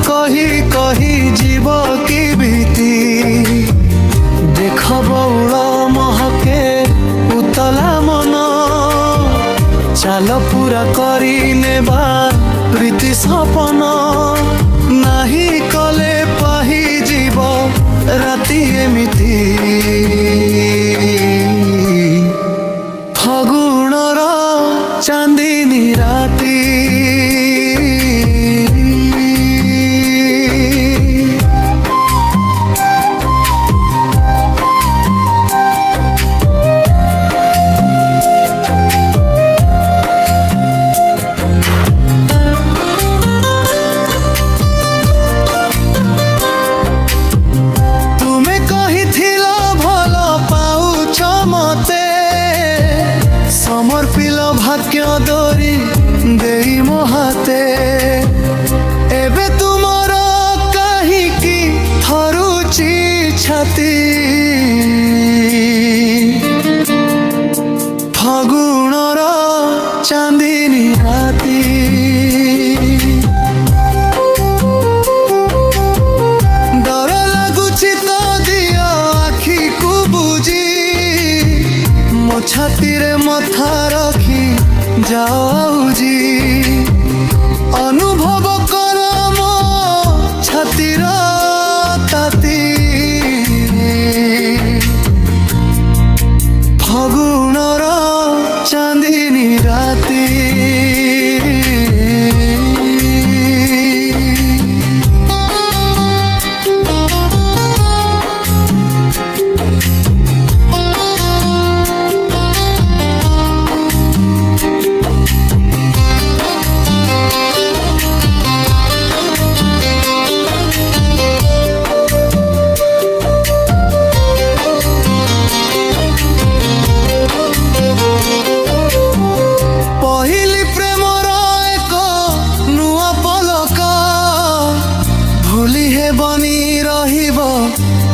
कही कही जीव की भीति देख बौल महके उतला मन चाल पूरा करी नेबा प्रीति सपन नाही कले पाही जीव राति एमिति फगुणर चांदिनी राति समर्पिल भाग्य दोरी देई मोहाते एबे तुमर कहिकी थरुची छाती फगुणर चांदिनी राती डर लगुछि तो दियो आखि को बुझी मो छाती रे मथा रखी जाओ जी अनुभव कर मो छातीर ताती फगुणर चांदिनी राती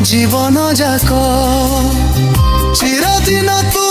जीवन जाक चिरदिन तू